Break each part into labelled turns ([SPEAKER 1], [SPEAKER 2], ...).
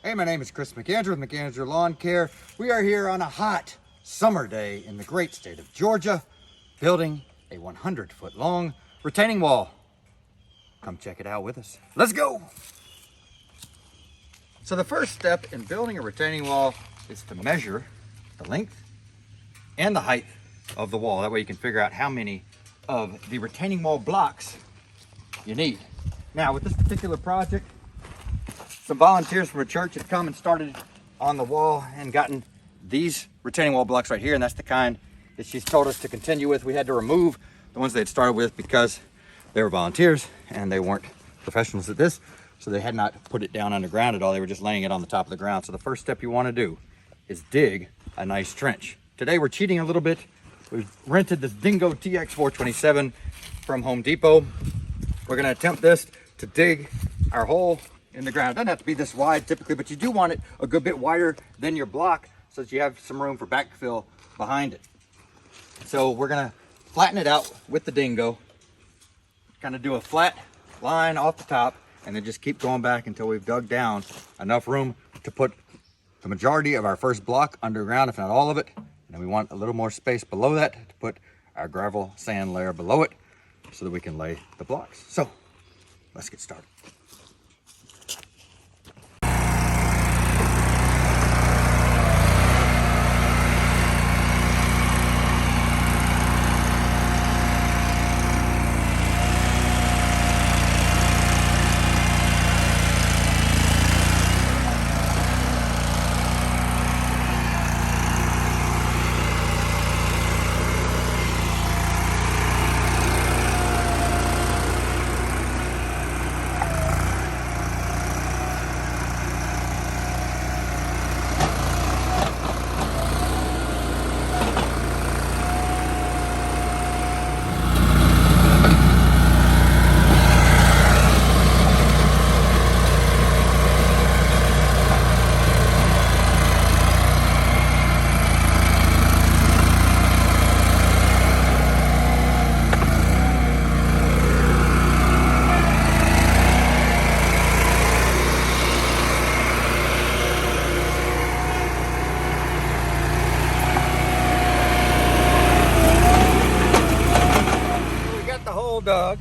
[SPEAKER 1] Hey, my name is Chris McAndrew with McAndrew Lawn Care. We are here on a hot summer day in the great state of Georgia, building a 100-foot long retaining wall. Come check it out with us. Let's go. So the first step in building a retaining wall is to measure the length and the height of the wall. That way you can figure out how many of the retaining wall blocks you need. Now with this particular project, some volunteers from a church have come and started on the wall and gotten these retaining wall blocks right here, and that's the kind that she's told us to continue with. We had to remove the ones they had started with because they were volunteers and they weren't professionals at this, so they had not put it down underground at all. They were just laying it on the top of the ground. So the first step you want to do is dig a nice trench. Today we're cheating a little bit. We've rented this Dingo TX427 from Home Depot. We're going to attempt this to dig our hole in the ground. It doesn't have to be this wide typically, but you do want it a good bit wider than your block so that you have some room for backfill behind it. So we're gonna flatten it out with the Dingo, kind of do a flat line off the top, and then just keep going back until we've dug down enough room to put the majority of our first block underground, if not all of it. And then we want a little more space below that to put our gravel sand layer below it so that we can lay the blocks. So let's get started. Dug.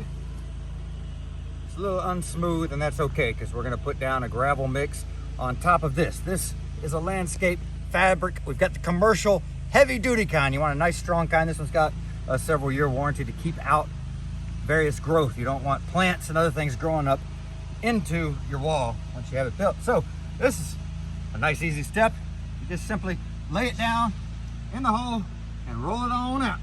[SPEAKER 1] It's a little unsmooth, and that's okay because we're going to put down a gravel mix on top of this. This is a landscape fabric. We've got the commercial heavy duty kind. You want a nice strong kind. This one's got a several year warranty to keep out various growth. You don't want plants and other things growing up into your wall once you have it built. So this is a nice easy step. You just simply lay it down in the hole and roll it on out.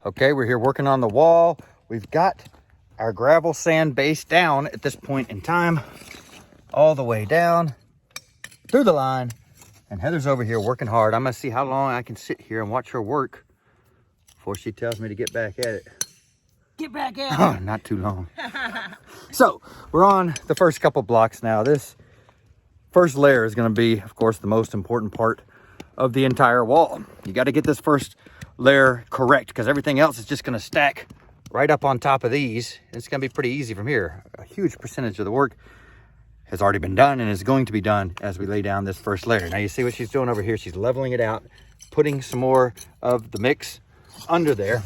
[SPEAKER 1] Okay, we're here working on the wall. We've got our gravel sand base down at this point in time, all the way down through the line. And Heather's over here working hard. I'm gonna see how long I can sit here and watch her work before she tells me to get back at it.
[SPEAKER 2] Get back at it.
[SPEAKER 1] Oh, not too long. So we're on the first couple blocks now. This first layer is gonna be, of course, the most important part of the entire wall. You gotta get this first layer correct because everything else is just going to stack right up on top of these. It's going to be pretty easy from here. A huge percentage of the work has already been done and is going to be done as we lay down this first layer. Now you see what she's doing over here. She's leveling it out, putting some more of the mix under there.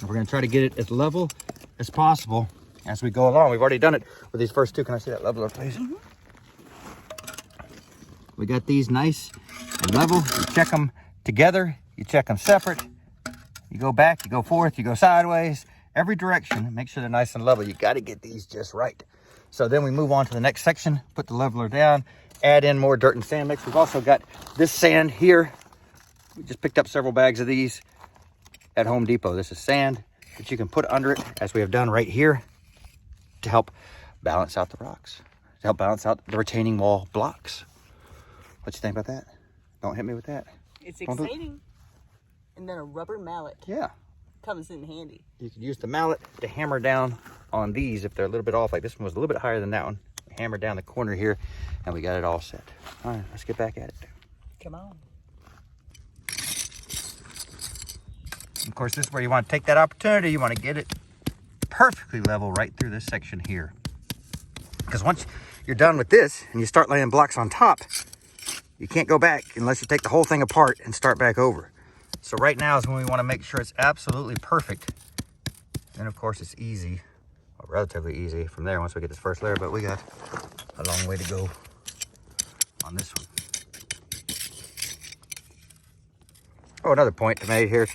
[SPEAKER 1] We're going to try to get it as level as possible as we go along. We've already done it with these first two. Can I see that leveler, please? Mm-hmm. We got these nice and level. You check them together. You check them separate. You go back, you go forth, you go sideways, every direction. Make sure they're nice and level. You got to get these just right. So then we move on to the next section, put the leveler down, add in more dirt and sand mix. We've also got this sand here. We just picked up several bags of these. at Home Depot. This is sand that you can put under it, as we have done right here, to help balance out the rocks, to help balance out the retaining wall blocks. What you think about that? Don't hit me with that.
[SPEAKER 2] It's exciting. And then a rubber mallet.
[SPEAKER 1] Yeah.
[SPEAKER 2] Comes in handy.
[SPEAKER 1] You can use the mallet to hammer down on these if they're a little bit off. Like this one was a little bit higher than that one. Hammer down the corner here, and we got it all set. All right, let's get back at it.
[SPEAKER 2] Come on.
[SPEAKER 1] Of course, this is where you want to take that opportunity. You want to get it perfectly level right through this section here. Because once you're done with this and you start laying blocks on top, you can't go back unless you take the whole thing apart and start back over. So right now is when we want to make sure it's absolutely perfect. And of course it's easy, or relatively easy from there once we get this first layer, but we got a long way to go on this one. Oh, another point to make here.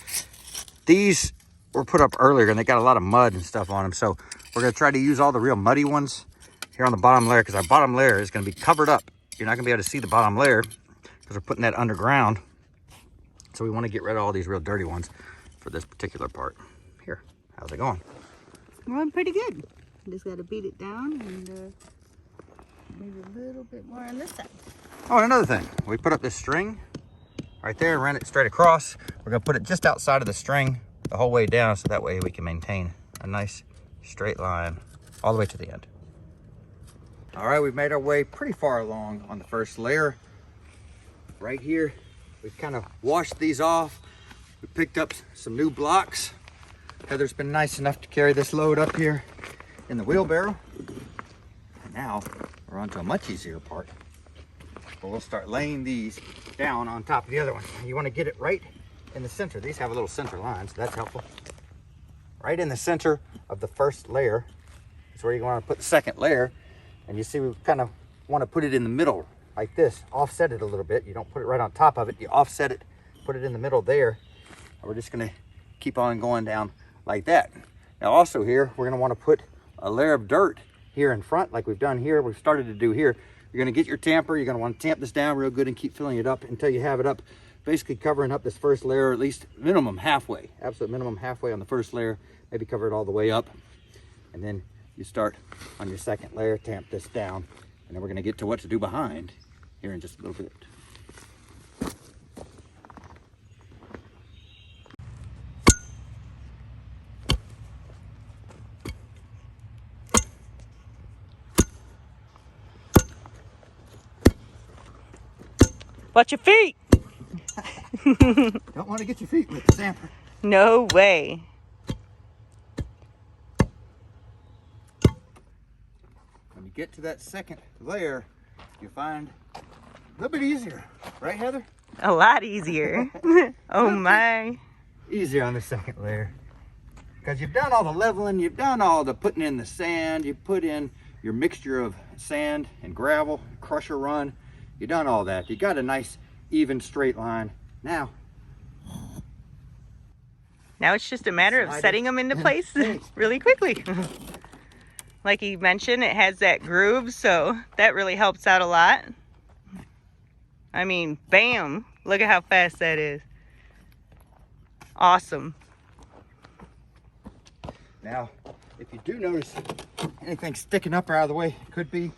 [SPEAKER 1] These were put up earlier and they got a lot of mud and stuff on them. So we're gonna try to use all the real muddy ones here on the bottom layer, because our bottom layer is gonna be covered up. You're not gonna be able to see the bottom layer because we're putting that underground. So we want to get rid of all these real dirty ones for this particular part. Here, how's it going?
[SPEAKER 2] Going pretty good. Just got to beat it down and maybe a little bit more on this side.
[SPEAKER 1] Oh, and another thing. We put up this string right there and ran it straight across. We're going to put it just outside of the string the whole way down, so that way we can maintain a nice straight line all the way to the end. All right, we've made our way pretty far along on the first layer. Right here, we've kind of washed these off. We picked up some new blocks. Heather's been nice enough to carry this load up here in the wheelbarrow. And now we're on to a much easier part. But we'll start laying these down on top of the other one. You want to get it right in the center. These have a little center line, so that's helpful. Right in the center of the first layer is where you want to put the second layer. And you see we kind of want to put it in the middle like this. Offset it a little bit. You don't put it right on top of it. You offset it, put it in the middle there. And we're just going to keep on going down like that. Now also here, we're going to want to put a layer of dirt here in front like we've done here. We've started to do here. You're going to get your tamper. You're going to want to tamp this down real good and keep filling it up until you have it up, basically covering up this first layer, at least minimum halfway, absolute minimum halfway on the first layer, maybe cover it all the way up. And then you start on your second layer, tamp this down, and then we're going to get to what to do behind here in just a little bit.
[SPEAKER 2] Watch your feet.
[SPEAKER 1] Don't want to get your feet with the tamper.
[SPEAKER 2] No way.
[SPEAKER 1] When you get to that second layer, you find a little bit easier, right, Heather?
[SPEAKER 2] A lot easier. Oh my.
[SPEAKER 1] Easier on the second layer. Because you've done all the leveling, you've done all the putting in the sand, you put in your mixture of sand and gravel, crusher run, you've done all that. You got a nice, even, straight line. Now
[SPEAKER 2] it's just a matter of setting them into place really quickly. Like he mentioned, it has that groove, so that really helps out a lot. I mean, bam, look at how fast that is. Awesome.
[SPEAKER 1] Now, if you do notice anything sticking up or out of the way, it could be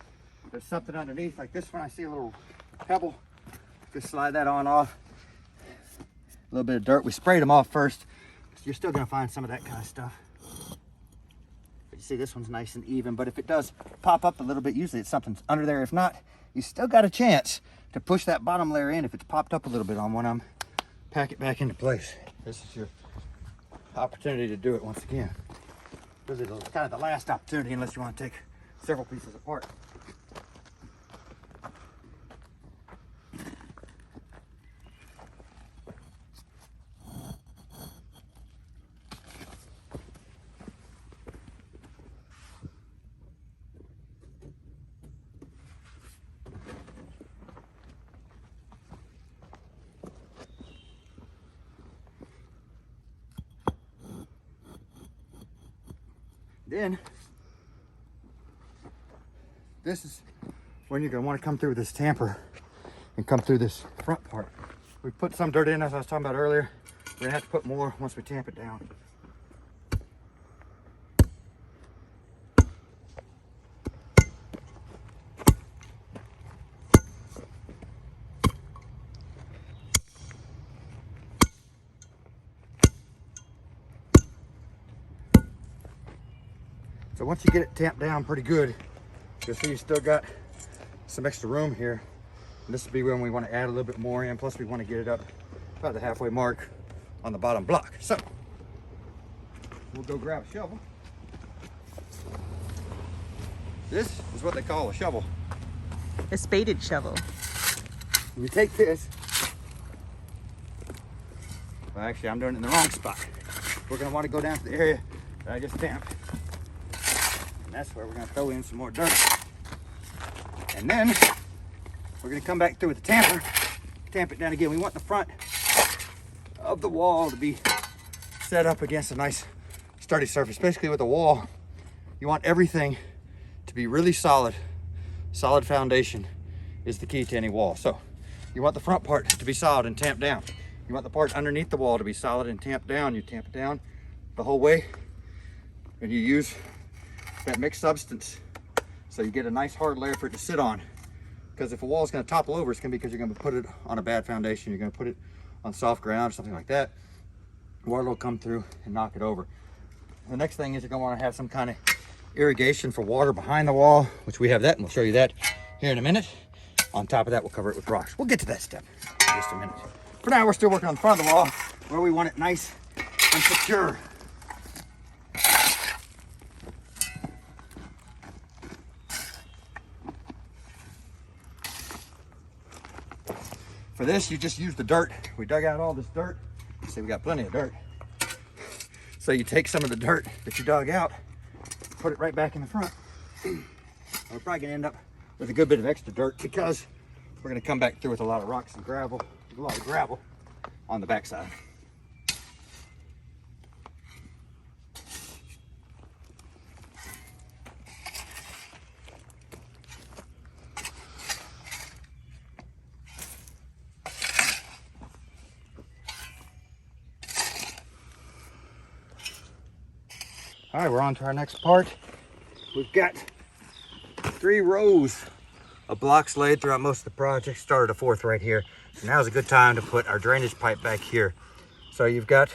[SPEAKER 1] there's something underneath. Like this one, I see a little pebble. Just slide that on off. A little bit of dirt. We sprayed them off first. So you're still gonna find some of that kind of stuff. But you see this one's nice and even, but if it does pop up a little bit, usually it's something under there. If not, you still got a chance to push that bottom layer in if it's popped up a little bit on one of them. Pack it back into place. This is your opportunity to do it once again. This is kind of the last opportunity unless you want to take several pieces apart. Then, this is when you're going to want to come through this tamper and come through this front part. We put some dirt in, as I was talking about earlier. We're gonna have to put more once we tamp it down. So once you get it tamped down pretty good, you'll see you still got some extra room here. And this will be when we want to add a little bit more in. Plus we want to get it up about the halfway mark on the bottom block. So we'll go grab a shovel. This is what they call a shovel.
[SPEAKER 2] A spaded shovel.
[SPEAKER 1] You take this. Well, actually, I'm doing it in the wrong spot. We're going to want to go down to the area that I just tamped. And that's where we're going to throw in some more dirt. And then we're going to come back through with the tamper, tamp it down again. We want the front of the wall to be set up against a nice sturdy surface. Basically with the wall, you want everything to be really solid. Solid foundation is the key to any wall. So you want the front part to be solid and tamped down. You want the part underneath the wall to be solid and tamped down. You tamp it down the whole way and you use that mixed substance so you get a nice hard layer for it to sit on. Because if a wall is going to topple over, it's going to be because you're going to put it on a bad foundation. You're going to put it on soft ground or something like that. Water will come through and knock it over. The next thing is you're going to want to have some kind of irrigation for water behind the wall, which we have that, and we'll show you that here in a minute. On top of that, we'll cover it with rocks. We'll get to that step in just a minute. For now, we're still working on the front of the wall where we want it nice and secure. For this, you just use the dirt. We dug out all this dirt. See, we got plenty of dirt. So you take some of the dirt that you dug out, put it right back in the front. We're probably gonna end up with a good bit of extra dirt because we're gonna come back through with a lot of rocks and gravel, a lot of gravel on the backside. All right, we're on to our next part. We've got 3 rows of blocks laid throughout most of the project. Started a 4th right here. So now's a good time to put our drainage pipe back here. So you've got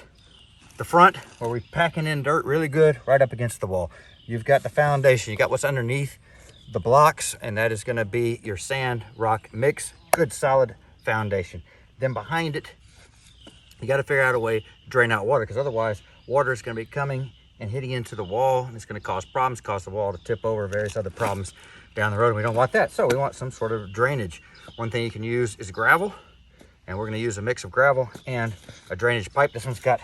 [SPEAKER 1] the front where we're packing in dirt really good right up against the wall. You've got the foundation. You got what's underneath the blocks, and that is going to be your sand rock mix. Good solid foundation. Then behind it, you got to figure out a way to drain out water, because otherwise water is going to be coming and hitting into the wall, and it's going to cause problems, cause the wall to tip over, various other problems down the road, and we don't want that. So we want some sort of drainage. One thing you can use is gravel, and we're going to use a mix of gravel and a drainage pipe. This one's got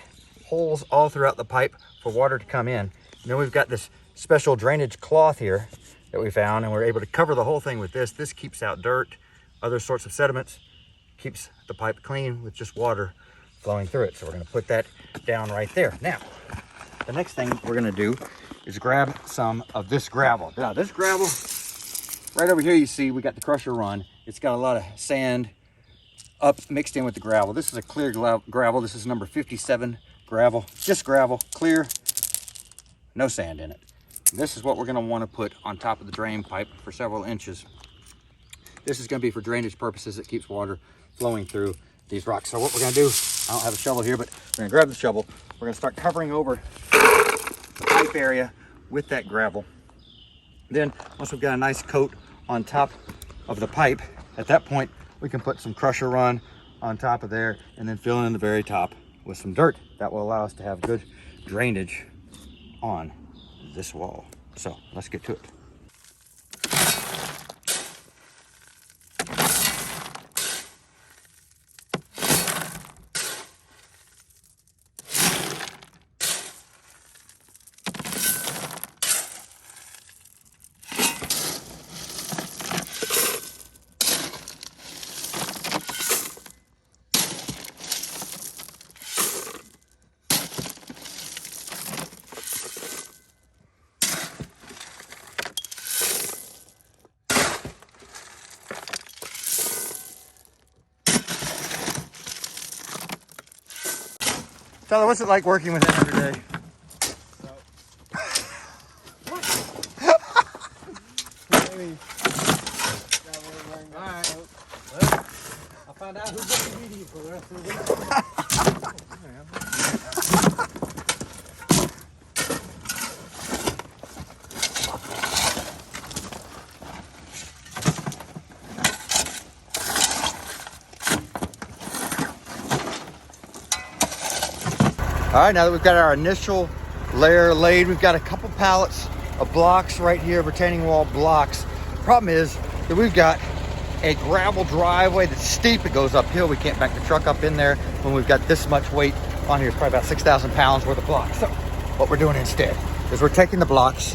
[SPEAKER 1] holes all throughout the pipe for water to come in. And then we've got this special drainage cloth here that we found, and we're able to cover the whole thing with this. This keeps out dirt, other sorts of sediments, keeps the pipe clean with just water flowing through it. So we're going to put that down right there. Now, the next thing we're going to do is grab some of this gravel. Now, this gravel, right over here, you see we got the crusher run. It's got a lot of sand up mixed in with the gravel. This is a clear gravel. This is number 57 gravel, just gravel, clear, no sand in it. And this is what we're going to want to put on top of the drain pipe for several inches. This is going to be for drainage purposes. It keeps water flowing through these rocks. So what we're going to do, I don't have a shovel here, but we're going to grab the shovel. We're going to start covering over the pipe area with that gravel. Then once we've got a nice coat on top of the pipe, at that point we can put some crusher run on top of there and then fill in the very top with some dirt. That will allow us to have good drainage on this wall. So let's get to it. Tyler, what's it like working with him every day?
[SPEAKER 3] Alright. Well, I'll find out who's going to be here for the rest of the week.
[SPEAKER 1] All right, now that we've got our initial layer laid, we've got a couple pallets of blocks right here, retaining wall blocks. Problem is that we've got a gravel driveway that's steep. It goes uphill. We can't back the truck up in there when we've got this much weight on here. It's probably about 6,000 pounds worth of blocks. So what we're doing instead is we're taking the blocks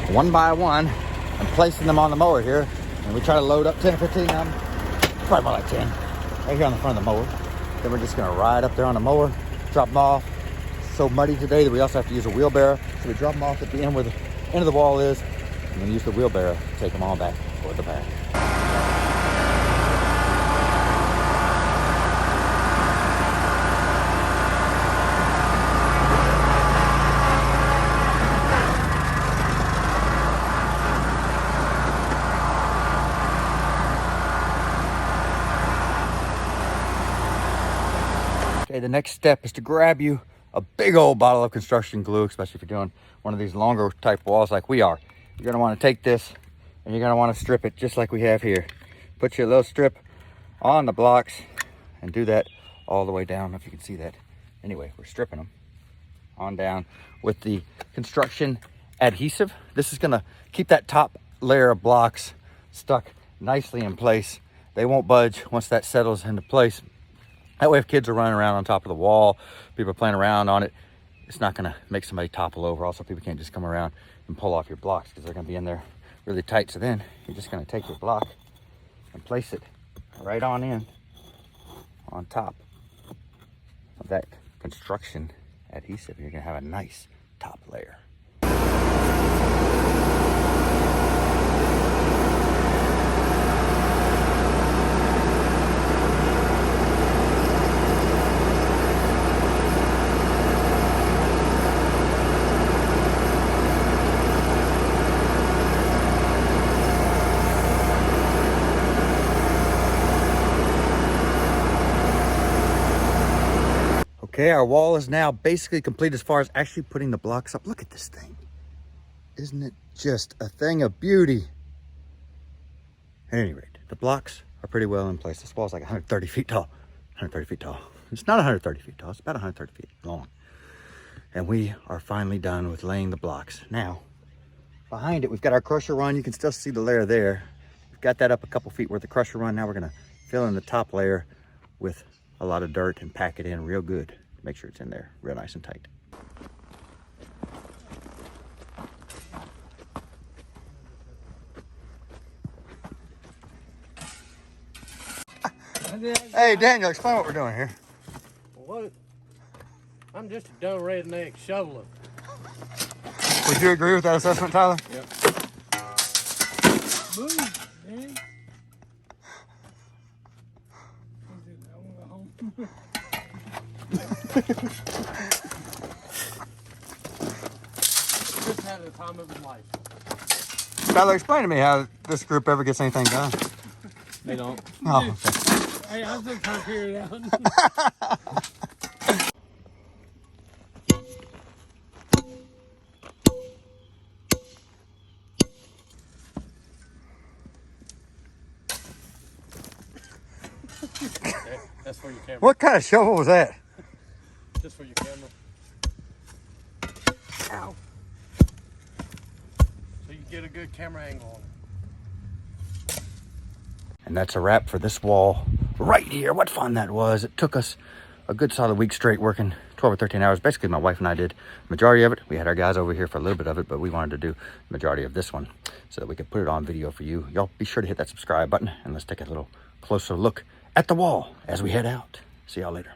[SPEAKER 1] one by one and placing them on the mower here. And we try to load up 10 or 15 of them, probably more like 10, right here on the front of the mower. Then we're just gonna ride up there on the mower, drop them off. It's so muddy today that we also have to use a wheelbarrow. So we drop them off at the end where the end of the wall is, and then use the wheelbarrow to take them all back toward the back. Okay, the next step is to grab you a big old bottle of construction glue, especially if you're doing one of these longer type walls like we are. You're gonna wanna take this and you're gonna wanna strip it just like we have here. Put your little strip on the blocks and do that all the way down. I don't know if you can see that. Anyway, we're stripping them on down with the construction adhesive. This is gonna keep that top layer of blocks stuck nicely in place. They won't budge once that settles into place. That way, if kids are running around on top of the wall, people are playing around on it, it's not gonna make somebody topple over. Also, people can't just come around and pull off your blocks because they're gonna be in there really tight. So then you're just gonna take your block and place it right on in, on top of that construction adhesive. You're gonna have a nice top layer. Okay, our wall is now basically complete as far as actually putting the blocks up. Look at this thing. Isn't it just a thing of beauty? At any rate, the blocks are pretty well in place. This wall is like 130 feet tall. 130 feet tall. It's not 130 feet tall. It's about 130 feet long. And we are finally done with laying the blocks. Now, behind it, we've got our crusher run. You can still see the layer there. We've got that up a couple feet worth of crusher run. Now we're gonna fill in the top layer with a lot of dirt and pack it in real good. Make sure it's in there real nice and tight. Hey Daniel, explain what we're doing here.
[SPEAKER 3] What? I'm just a dumb redneck shoveler.
[SPEAKER 1] Would you agree with that assessment, Tyler?
[SPEAKER 3] Yep. Move, man. Just had the time of his life.
[SPEAKER 1] Tyler, explain to me how this group ever gets anything done.
[SPEAKER 3] They don't.
[SPEAKER 1] Oh, okay.
[SPEAKER 3] Hey, I'm just trying to figure it out. That's for your camera.
[SPEAKER 1] What kind of shovel was that?
[SPEAKER 3] Just for your camera. Ow. So you get a good camera angle on it.
[SPEAKER 1] And that's a wrap for this wall right here. What fun that was. It took us a good solid week straight working 12 or 13 hours. Basically, my wife and I did the majority of it. We had our guys over here for a little bit of it, but we wanted to do the majority of this one so that we could put it on video for you. Y'all be sure to hit that subscribe button and let's take a little closer look at the wall as we head out. See y'all later.